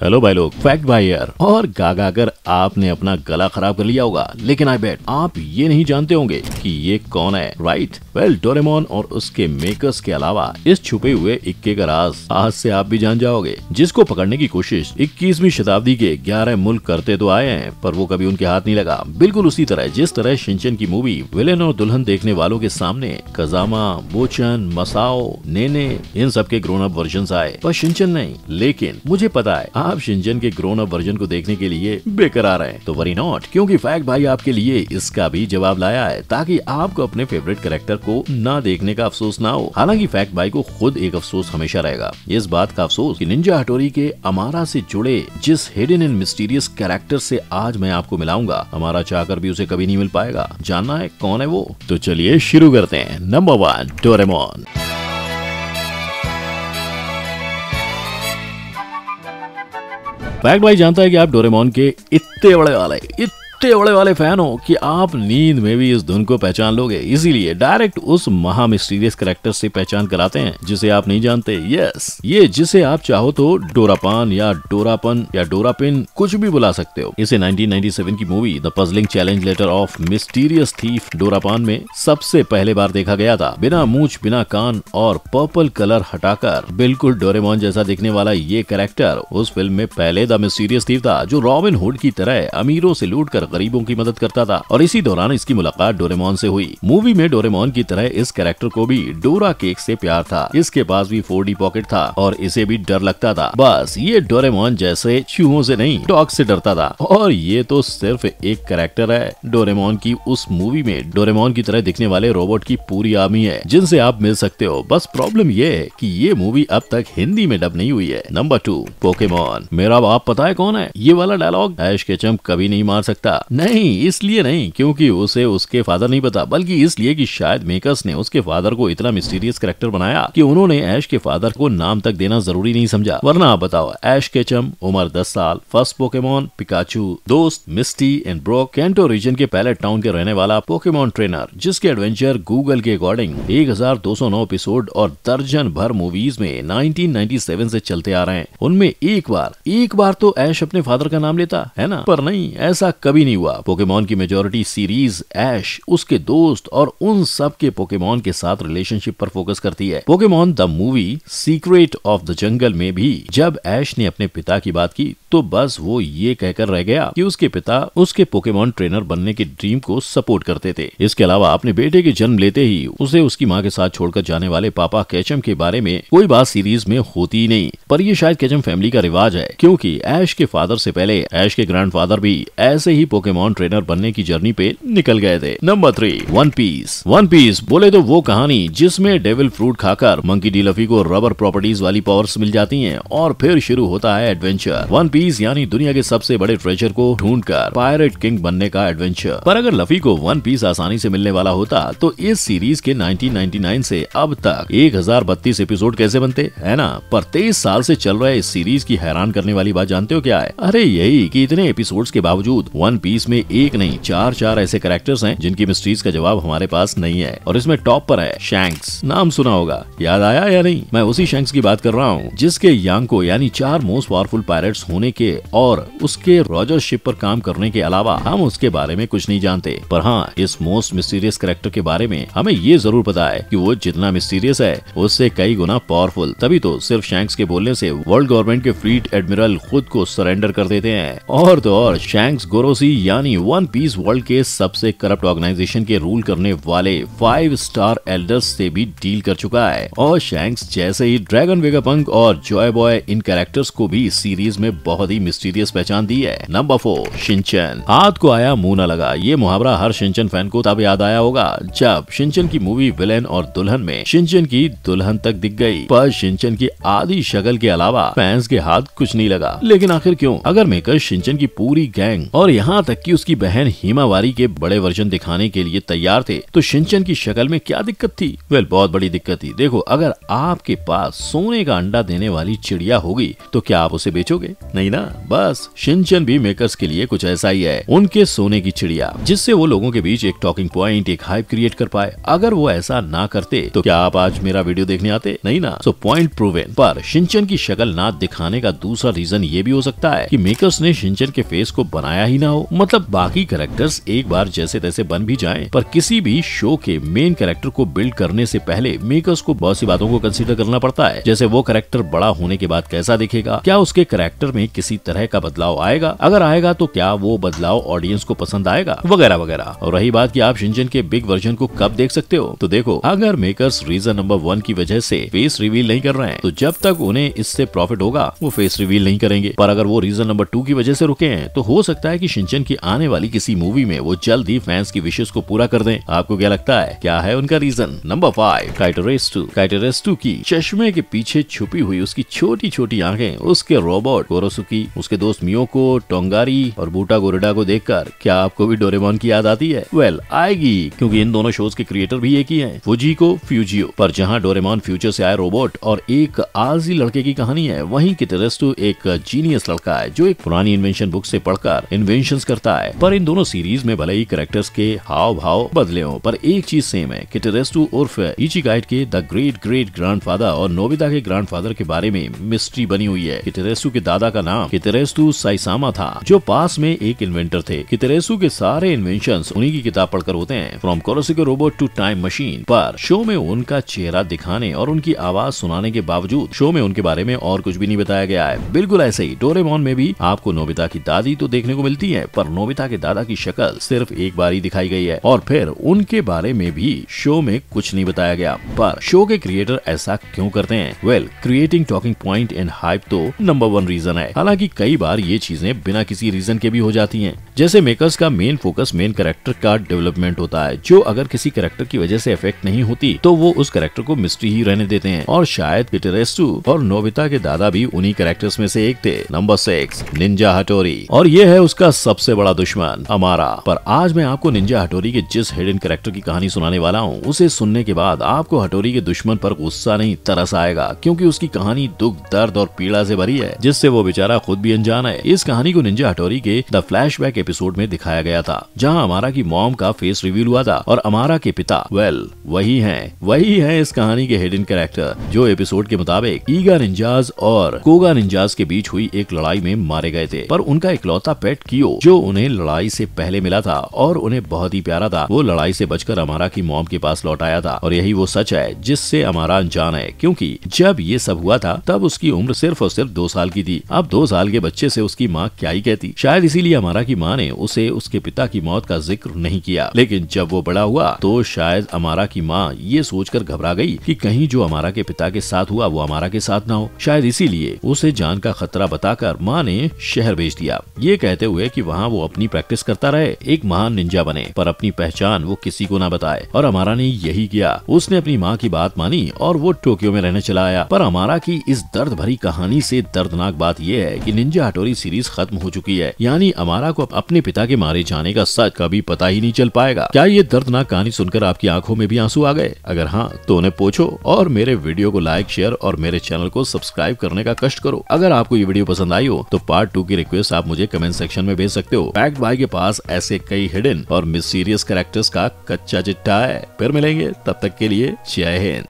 Hello भाई लोग, fact भाई यार। और गा कर आपने अपना गला खराब कर लिया होगा, लेकिन आई बेट आप ये नहीं जानते होंगे कि ये कौन है, राइट? वेल, डोरेमोन और उसके मेकर्स के अलावा इस छुपे हुए इक्के का राज आज से आप भी जान जाओगे, जिसको पकड़ने की कोशिश 21वीं शताब्दी के 11 मुल्क करते तो आए हैं, पर वो कभी उनके हाथ नहीं लगा। बिल्कुल उसी तरह जिस तरह शिनचैन की मूवी विलेन और दुल्हन देखने वालों के सामने काज़ामा, बोचन, मसाओ, नेने इन सब के ग्रोन अप वर्जन आए, पर शिनचैन नहीं। लेकिन मुझे पता है आप शिनचैन के ग्रोन अप वर्जन को देखने के लिए बेकरार हैं, तो वरी नॉट, क्योंकि फैक्ट भाई आपके लिए इसका भी जवाब लाया है, ताकि आपको अपने फेवरेट कैरेक्टर को ना देखने का अफसोस ना हो। हालांकि फैक्ट भाई को खुद एक अफसोस हमेशा रहेगा, इस बात का अफसोस कि निंजा हथौड़ी के अमारा से जुड़े जिस हिडन एंड मिस्टीरियस कैरेक्टर से आज मैं आपको मिलाऊंगा, हमारा चाहकर भी उसे कभी नहीं मिल पाएगा। जानना है कौन है वो? तो चलिए शुरू करते हैं। Number 1, Doraemon. फैक्ट भाई जानता है कि आप डोरेमोन के इतने बड़े वाले फैन हो कि आप नींद में भी इस धुन को पहचान लोगे, इसीलिए डायरेक्ट उस महा मिस्टीरियस कैरेक्टर से पहचान कराते हैं जिसे आप नहीं जानते। यस, ये जिसे आप चाहो तो डोरापान या डोरापन या डोरापिन कुछ भी बुला सकते हो। इसे 1997 की movie the puzzling challenge letter of mysterious thief Dorapan में सबसे पहले बार देखा गया था। बिना मूंछ, बिना कान और पर्पल कलर हटाकर बिल्कुल डोरेमोन जैसा दिखने वाला ये कैरेक्टर उस फिल्म में पहले द मिस्टीरियस थीफ था, जो रॉबिन हुड की तरह अमीरों से लूट कर गरीबों की मदद करता था। और इसी दौरान इसकी मुलाकात डोरेमोन से हुई। मूवी में डोरेमोन की तरह इस कैरेक्टर को भी डोरा केक से प्यार था। इसके पास भी 4D पॉकेट था और इसे भी डर लगता था। बस ये डोरेमोन जैसे चूहों से नहीं, डॉग से डरता था। और ये तो सिर्फ एक कैरेक्टर है। डोरेमोन की उस मूवी में डोरेमोन की तरह दिखने वाले रोबोट की पूरी आर्मी है, जिनसे आप मिल सकते हो। बस प्रॉब्लम ये है कि ये मूवी अब तक हिंदी में डब नहीं हुई है। Number 2, Pokemon. मेरा बाप पता है कौन है? ये वाला डायलॉग ऐश केचम कभी नहीं मार सकता। नहीं, इसलिए नहीं क्योंकि उसे उसके फादर नहीं पता, बल्कि इसलिए कि शायद मेकर्स ने उसके फादर को इतना मिस्टीरियस कैरेक्टर बनाया कि उन्होंने ऐश के फादर को नाम तक देना जरूरी नहीं समझा। वरना आप बताओ, ऐश केचम, उम्र 10 साल, फर्स्ट पोकेमोन पिकाचू, दोस्त मिस्टी एंड ब्रोक, कैंटो रीजन के पैलेट टाउन के रहने वाला पोकेमोन ट्रेनर, जिसके एडवेंचर गूगल के अकॉर्डिंग 1209 एपिसोड और दर्जन भर मूवीज में 1997 से चलते आ रहे हैं। उनमें एक बार तो ऐश अपने फादर का नाम लेता है ना, पर नहीं, ऐसा कभी नहीं हुआ। पोकेमोन की मेजॉरिटी सीरीज ऐश, उसके दोस्त और उन सब के पोकेमोन के साथ रिलेशनशिप पर फोकस करती है। Pokemon the movie secret of the jungle में भी जब ऐश ने अपने पिता की बात की तो बस वो ये कहकर रह गया कि उसके पिता उसके पोकेमोन ट्रेनर बनने के ड्रीम को सपोर्ट करते थे। इसके अलावा अपने बेटे के जन्म लेते ही उसे उसकी माँ के साथ छोड़कर जाने वाले पापा केचम के बारे में कोई बात सीरीज में होती ही नहीं। पर ये शायद केचम फैमिली का रिवाज है, क्योंकि ऐश के फादर से पहले ऐश के ग्रैंडफादर भी ऐसे ही पोकेमोन ट्रेनर बनने की जर्नी पे निकल गए थे। Number 3, one piece. One piece बोले तो वो कहानी जिसमें डेविल फ्रूट खाकर मंकी डी लफी को रबर प्रॉपर्टीज वाली पावर्स मिल जाती हैं और फिर शुरू होता है एडवेंचर। वन पीस यानी दुनिया के सबसे बड़े ट्रेजर को ढूंढकर पायरेट किंग बनने का एडवेंचर। पर अगर लफी को वन पीस आसानी से मिलने वाला होता तो इस सीरीज के 1999 से अब तक 1032 एपिसोड कैसे बनते, है ना? पर 23 साल से चल रहे इस सीरीज की हैरान करने वाली बात जानते हो क्या है? अरे यही कि इतने एपिसोड्स के बावजूद वन पीस में एक नहीं चार ऐसे कैरेक्टर्स हैं जिनकी मिस्ट्रीज का जवाब हमारे पास नहीं है। और इसमें टॉप पर है शैंक्स। नाम सुना होगा, याद आया या नहीं? मैं उसी शैंक्स की बात कर रहा हूँ जिसके यांको यानी 4 मोस्ट पावरफुल पायरेट्स होने के और उसके रॉजर शिप पर काम करने के अलावा हम उसके बारे में कुछ नहीं जानते। पर हाँ, इस मोस्ट मिस्टीरियस कैरेक्टर के बारे में हमें ये जरूर पता है कि वो जितना मिस्टीरियस है उससे कई गुना पावरफुल। तभी तो सिर्फ शैंक्स के बोलने से वर्ल्ड गवर्नमेंट के फ्लीट एडमिरल खुद को सरेंडर कर देते हैं। और तो और शैंक्स गोरोसी यानी वन पीस वर्ल्ड के सबसे करप्ट ऑर्गेनाइजेशन के रूल करने वाले 5 स्टार एल्डर्स से भी डील कर चुका है। और शैंक्स जैसे ही ड्रैगन वेगापंक और जॉय बॉय इन कैरेक्टर्स को भी सीरीज में बहुत ही मिस्टीरियस पहचान दी है। Number 4, Shinchan. हाथ को आया मुंह न लगा, ये मुहावरा हर शिनचैन फैन को तब याद आया होगा जब शिनचैन की मूवी विलेन और दुल्हन में शिनचैन की दुल्हन तक दिख गई, पर शिनचैन की आधी शक्ल के अलावा फैंस के हाथ कुछ नहीं लगा। लेकिन आखिर क्यों? अगर मेकर शिनचैन की पूरी गैंग और यहाँ तक कि उसकी बहन हिमावारी के बड़े वर्जन दिखाने के लिए तैयार थे, तो शिनचैन की शक्ल में क्या दिक्कत थी? वेल, बहुत बड़ी दिक्कत थी। देखो, अगर आपके पास सोने का अंडा देने वाली चिड़िया होगी तो क्या आप उसे बेचोगे? नहीं नहीं ना। बस शिनचैन भी मेकर्स के लिए कुछ ऐसा ही है, उनके सोने की चिड़िया, जिससे वो लोगों के बीच एक टॉकिंग पॉइंट, एक हाइप क्रिएट कर पाए। अगर वो ऐसा ना करते तो क्या आप आज मेरा वीडियो देखने आते? नहीं ना। So point proven. पर शिनचैन की शक्ल ना दिखाने का दूसरा रीजन ये भी हो सकता है कि मेकर्स ने शिनचैन के फेस को बनाया ही ना हो। मतलब बाकी कैरेक्टर्स एक बार जैसे तैसे बन भी जाएं, पर किसी भी शो के मेन कैरेक्टर को बिल्ड करने से पहले मेकर्स को बहुत सी बातों को कंसीडर करना पड़ता है। जैसे वो कैरेक्टर बड़ा होने के बाद कैसा दिखेगा, क्या उसके कैरेक्टर में किसी तरह का बदलाव आएगा, अगर आएगा तो क्या वो बदलाव ऑडियंस को पसंद आएगा, वगैरह वगैरह। और रही बात कि आप शिनचैन के बिग वर्जन को कब देख सकते हो, तो देखो, अगर मेकर्स रीजन नंबर 1 की वजह से फेस रिवील नहीं कर रहे हैं तो जब तक उन्हें इससे प्रॉफिट होगा वो फेस रिवील नहीं करेंगे। पर अगर वो रीजन नंबर 2 की वजह से रुके हैं तो हो सकता है कि शिनचैन की आने वाली किसी मूवी में वो जल्द ही फैंस की विशेष को पूरा कर दें। आपको क्या लगता है, क्या है उनका रीजन? नंबर 5, काइटोरेस 2। काइटोरेस 2 की चश्मे के पीछे छुपी हुई उसकी छोटी छोटी आंखें, उसके रोबोट कोरोसुकी, उसके दोस्त मियोको, टोंगारी और बूटा गोरिडा को देखकर क्या आपको भी डोरेमोन की याद आती है? वेल, आएगी, क्योंकि इन दोनों शोज के क्रिएटर भी एक ही हैं, फुजिको फ्यूजियो। पर जहां डोरेमोन फ्यूचर से आए रोबोट और एक आलसी लड़के की कहानी है, वहीं किटेरेस 2 एक जीनियस लड़का है जो एक पुरानी इन्वेंशन बुक से पढ़कर इन्वेंशंस करता है। पर इन दोनों सीरीज में भले ही कैरेक्टर्स के हाव भाव बदले हों, पर एक चीज सेम है। किटेरेस 2 उर्फ इचिगाइट के द ग्रेट ग्रेट ग्रैंडफादर और नोबिता के ग्रैंडफादर के बारे में मिस्ट्री बनी हुई है। किटेरेस 2 के दादा का नाम किटेरेस 2 साइसामा था, जो पास में एक इन्वेंटर थे। किटेरेस 2 के सारे इन्वेंशंस उन्हीं की किताब पढ़कर होते हैं, from Korosuke robot to time machine. पर शो में उनका चेहरा दिखाने और उनकी आवाज सुनाने के बावजूद शो में उनके बारे में और कुछ भी नहीं बताया गया है। बिल्कुल ऐसे ही डोरेमोन में भी आपको नोबिता की दादी तो देखने को मिलती है, पर नोबिता के दादा की शक्ल सिर्फ एक बार ही दिखाई गई है और फिर उनके बारे में भी शो में कुछ नहीं बताया गया। पर शो के क्रिएटर ऐसा क्यों करते हैं? Well, creating talking point and hype तो नंबर 1 रीजन है। हालांकि कई बार ये चीजें बिना किसी रीजन के भी हो जाती हैं। जैसे मेकर्स का मेन फोकस मेन कैरेक्टर का डेवलपमेंट होता है, जो अगर किसी कैरेक्टर की वजह से इफेक्ट नहीं होती तो वो उस कैरेक्टर को मिस्ट्री ही रहने देते हैं। और शायद किटेरेस 2 और नोबिता के दादा भी उन्हीं कैरेक्टर्स में से एक थे। Number 6, ninja Hattori. और ये है उसका सबसे बड़ा दुश्मन, अमारा। पर आज मैं आपको निंजा हटोरी के जिस हिडन कैरेक्टर की कहानी सुनाने वाला हूँ, उसे सुनने के बाद आपको हटोरी के दुश्मन पर गुस्सा नहीं तरस आएगा, क्योंकि उसकी कहानी दुख, दर्द और पीड़ा से भरी है, जिससे वो बेचारा खुद भी अनजान है। इस कहानी को निंजा हटोरी के द फ्लैशबैक एपिसोड में दिखाया गया था, जहाँ अमारा की मॉम का फेस रिवील हुआ था और अमारा के पिता वही है इस कहानी के हिडन कैरेक्टर, जो एपिसोड के मुताबिक ईगा निंजाज और कोगा निंजाज के बीच हुई एक लड़ाई में मारे गए थे। पर उनका इकलौता पेट कियो, जो उन्हें लड़ाई से पहले मिला था और उन्हें बहुत ही प्यारा था, वो लड़ाई से बचकर अमारा की मॉम के पास लौट आया था। और यही वो सच है जिससे अमारा अनजान है, क्योंकि जब ये सब हुआ था तब उसकी उम्र सिर्फ और सिर्फ 2 साल की थी। अब 2 साल के बच्चे से उसकी माँ क्या ही कहती। शायद इसीलिए अमारा की माँ ने उसे उसके पिता की मौत का जिक्र नहीं किया। लेकिन जब वो बड़ा हुआ तो शायद अमारा की माँ ये सोचकर घबरा गई कि कहीं जो अमारा के पिता के साथ हुआ वो अमारा के साथ ना हो। शायद इसीलिए उसे जान का खतरा बताकर माँ ने शहर भेज दिया, ये कहते हुए कि वहाँ वो अपनी प्रैक्टिस करता रहे, एक महान निंजा बने, पर अपनी पहचान वो किसी को ना बताए। और अमारा ने यही किया, उसने अपनी माँ की बात मानी और वो टोक्यो में रहने चला आया। पर अमारा की इस दर्द भरी कहानी से दर्दनाक बात यह है कि निंजा हटोरी सीरीज खत्म हो चुकी है, यानी अमारा को अपने पिता के मारे जाने का सच कभी पता ही नहीं चल पाएगा। क्या ये दर्दनाक कहानी सुनकर आपकी आंखों में भी आंसू आ गए? अगर हाँ तो उन्हें पूछो और मेरे वीडियो को लाइक, शेयर और मेरे चैनल को सब्सक्राइब करने का कष्ट करो। अगर आपको ये वीडियो पसंद आई हो तो पार्ट 2 की रिक्वेस्ट आप मुझे कमेंट सेक्शन में भेज सकते हो। पैक्ड भाई के पास ऐसे कई हिडन और मिस्टीरियस कैरेक्टर्स का कच्चा चिट्ठा है। फिर मिलेंगे, तब तक के लिए जय हिंद।